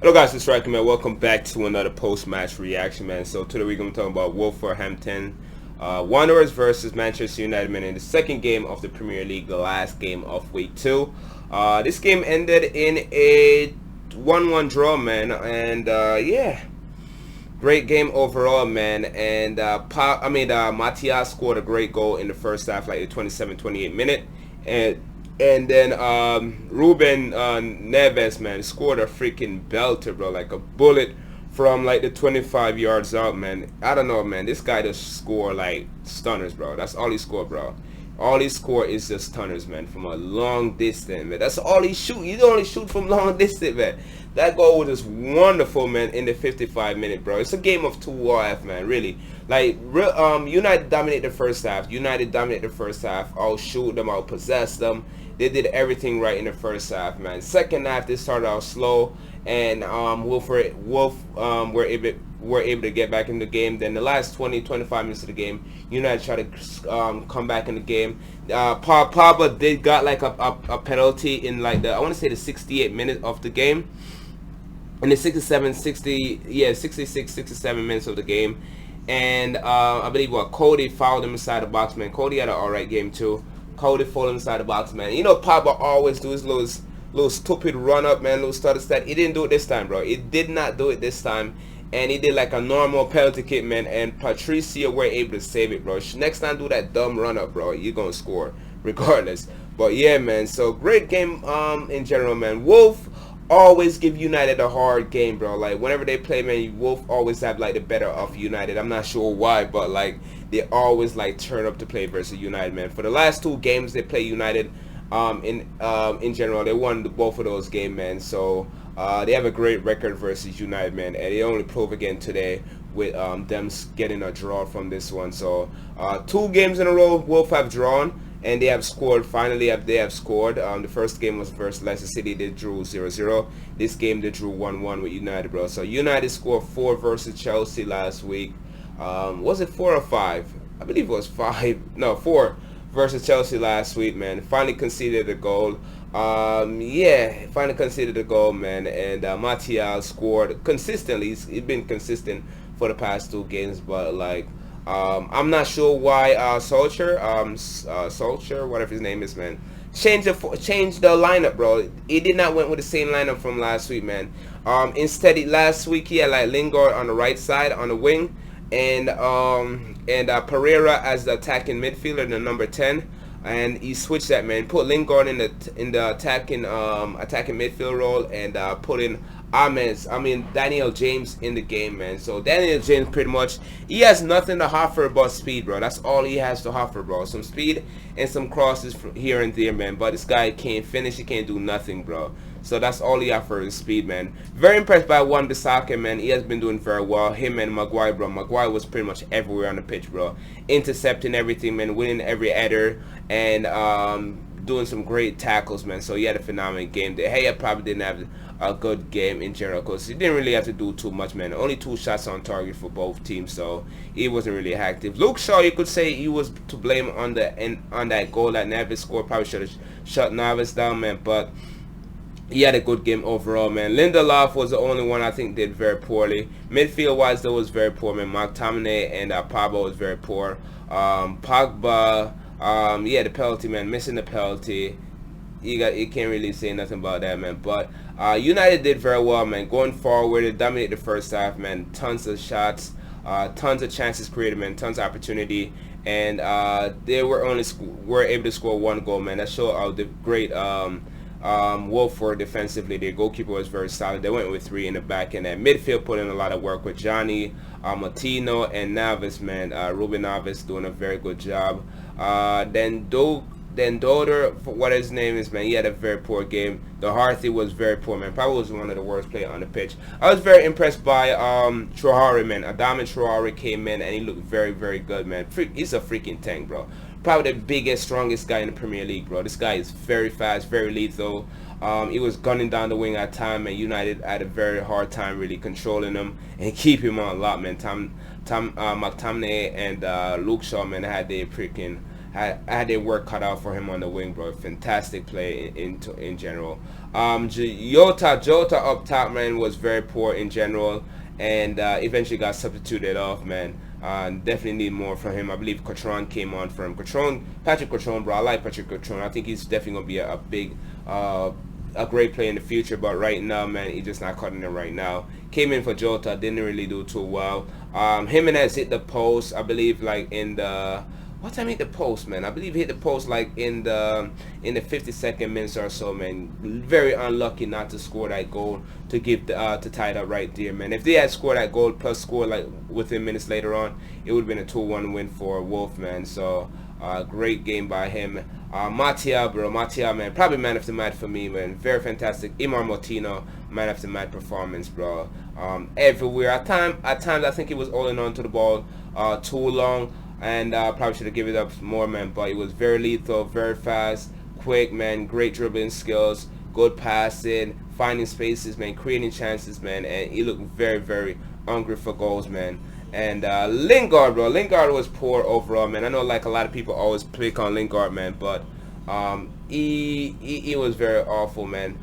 Hello guys, it's Striker man. Welcome back to another post-match reaction, man. So today we're going to be talking about Wolverhampton Wanderers versus Manchester United, man, in the second game of the Premier League, the last game of week 2. This game ended in a 1-1 draw, man, and yeah, great game overall, man. And Matias scored a great goal in the first half, like the 27-28 minute, and then Ruben Neves, man, scored a freaking belter, bro, like a bullet from like the 25 yards out, man. I don't know, man. This guy just score like stunners, bro. That's all he scored, bro. All he score is just stunners, man, from a long distance, man. That's all he shoot. He only shoot from long distance, man. That goal was just wonderful, man, in the 55-minute, bro. It's a game of 2-1, man, really. Like, United dominated the first half. Outshoot them, outpossessed them. They did everything right in the first half, man. Second half, they started out slow, and Wolf were able to get back in the game. Then the last 20-25 minutes of the game, United tried to come back in the game. Pogba did got like a penalty in like I want to say the 68 minutes of the game. In the 66, 67 minutes of the game. And I believe Cody fouled him inside the box, man. Cody had an alright game too. Cody fouled him inside the box, man. You know, Pogba always do his little stupid run up, man, little stutter stat. He didn't do it this time, bro. He did not do it this time. And he did like a normal penalty kick, man. And Patricia were able to save it, bro. Next time, do that dumb run up, bro. You're gonna score regardless. But yeah, man. So great game in general, man. Wolf always give United a hard game, bro. Like whenever they play, man, Wolf always have like the better of United. I'm not sure why, but like they always like turn up to play versus United, man. For the last 2 games they play United, in general, they won both of those games, man. So they have a great record versus United, man, and they only prove again today with them getting a draw from this one. So 2 games in a row Wolf have drawn, and they have scored. Finally, they have scored. The first game was versus Leicester City. They drew 0-0. This game they drew 1-1 with United, bro. So United scored 4 versus Chelsea last week. Was it 4 or 5? I believe it was 5. No, 4 versus Chelsea last week, man. Finally conceded a goal. Finally conceded a goal, man. And Matias scored consistently. He's been consistent for the past 2 games, but like I'm not sure why Solskjaer, whatever his name is, man, changed the lineup, bro. He did not went with the same lineup from last week, man. Instead, last week he had like Lingard on the right side on the wing, and Pereira as the attacking midfielder, the number 10. And he switched that, man. Put Lingard in the attacking midfield role, and put in Daniel James in the game, man. So Daniel James, pretty much, he has nothing to offer but speed, bro. That's all he has to offer, bro. Some speed and some crosses from here and there, man. But this guy can't finish. He can't do nothing, bro. So that's all he offers is speed, man. Very impressed by Wan-Bissaka, man. He has been doing very well. Him and Maguire, bro. Maguire was pretty much everywhere on the pitch, bro. Intercepting everything, man. Winning every header, and doing some great tackles, man. So he had a phenomenal game there. Hey, I probably didn't have a good game in general because he didn't really have to do too much, man. Only 2 shots on target for both teams, so he wasn't really active. Luke Shaw, you could say he was to blame on that goal that Neves scored. Probably should have shut Neves down, man, but he had a good game overall, man. Lindelof was the only one I think did very poorly. Midfield wise, though, was very poor, man. McTominay and Pogba was very poor. Pogba, the penalty, man, missing the penalty. You can't really say nothing about that, man. But United did very well, man. Going forward, they dominated the first half, man. Tons of shots, tons of chances created, man. Tons of opportunity, and they were able to score 1 goal, man. That showed how the great Wolf were defensively. Their goalkeeper was very solid. They went with 3 in the back, and that midfield put in a lot of work with Johnny, Martino, and Neves, man. Ruben Neves doing a very good job. Then Doder, what his name is, man, he had a very poor game. Doherty was very poor, man. Probably was one of the worst players on the pitch. I was very impressed by Traore, man. Adama Traore came in and he looked very, very good, man. He's a freaking tank, bro. Probably the biggest, strongest guy in the Premier League, bro. This guy is very fast, very lethal. He was gunning down the wing at time, and United had a very hard time really controlling him and keep him on lock, man. McTominay and Luke Shaw, man, had their freaking had their work cut out for him on the wing, bro. Fantastic play in general. Jota up top, man, was very poor in general, and eventually got substituted off, man. Definitely need more from him. I believe Cotrone came on for him. Patrick Cotrone, bro. I like Patrick Cotrone. I think he's definitely gonna be a big, a great player in the future. But right now, man, he's just not cutting it right now. Came in for Jota, didn't really do too well. Jimenez hit the post, I believe, like in the what time hit the post, man? I believe he hit the post like in the 52nd minutes or so, man. Very unlucky not to score that goal to give to tie it up right there, man. If they had scored that goal plus score like within minutes later on, it would have been a 2-1 win for Wolf, man. So great game by him. Matia, bro, man, probably man of the match for me, man. Very fantastic. Imar Motino, man of the match performance, bro. Everywhere. At times, I think he was holding on to the ball too long. And probably should have given it up more, man. But it was very lethal, very fast, quick, man. Great dribbling skills, good passing, finding spaces, man. Creating chances, man. And he looked very, very hungry for goals, man. And Lingard, bro. Lingard was poor overall, man. I know like a lot of people always pick on Lingard, man. But he was very awful, man.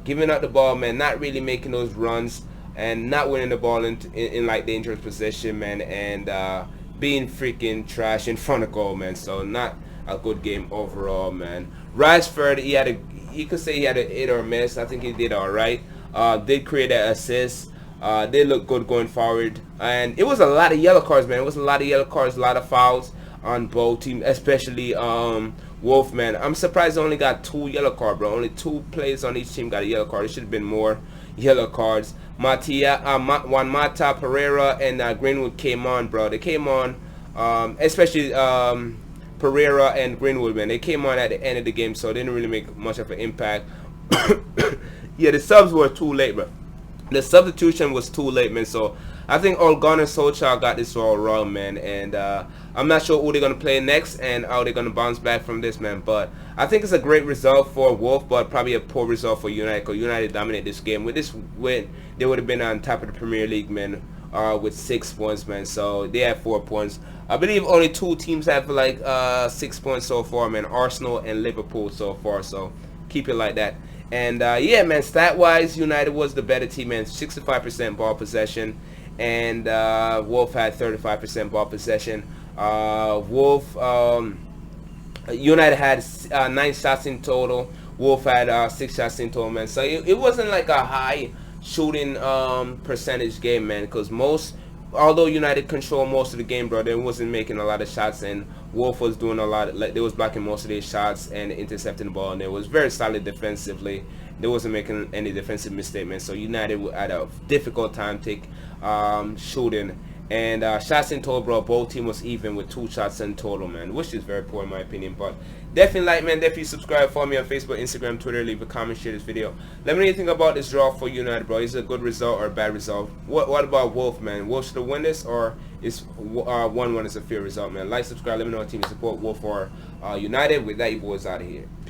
Giving up the ball, man. Not really making those runs. And not winning the ball in like dangerous position, man. And being freaking trash in front of goal, man. So not a good game overall, man. Rashford, you could say he had a hit or miss. I think he did all right. Did create an assist. Did look good going forward. And it was a lot of yellow cards, man. It was a lot of yellow cards, a lot of fouls on both teams, especially Wolf, man. I'm surprised they only got 2 yellow cards, bro. Only 2 players on each team got a yellow card. It should have been more yellow cards. Juan Mata, Pereira, and Greenwood came on, bro. They came on, especially Pereira and Greenwood, man. They came on at the end of the game, so they didn't really make much of an impact. Yeah, the subs were too late, bro. The substitution was too late, man. So I think Ole Gunnar Solskjaer got this all wrong, man. And I'm not sure who they're going to play next and how they're going to bounce back from this, man. But I think it's a great result for Wolf, but probably a poor result for United, because United dominated this game. With this win, they would have been on top of the Premier League, man, with 6 points, man. So they have 4 points. I believe only 2 teams have like 6 points so far, man. Arsenal and Liverpool so far. So keep it like that. And yeah, man, stat-wise, United was the better team, man. 65% ball possession. And Wolf had 35% ball possession. United had 9 shots in total. Wolf had 6 shots in total, man. So it wasn't like a high shooting percentage game, man. Because although United controlled most of the game, bro, they wasn't making a lot of shots, and Wolf was doing a lot. Like they was blocking most of their shots and intercepting the ball, and it was very solid defensively. They wasn't making any defensive mistake, man. So United had a difficult time shooting. And shots in total, bro, both team was even with 2 shots in total, man, which is very poor in my opinion. But definitely like, man, definitely subscribe, follow me on Facebook, Instagram, Twitter, leave a comment, share this video. Let me know what you think about this draw for United, bro. Is it a good result or a bad result? What about Wolf, man? Wolf should have won this, or is 1-1 is a fair result, man? Like, subscribe, let me know what team you support, Wolf or United. With that, you boys out of here. Peace.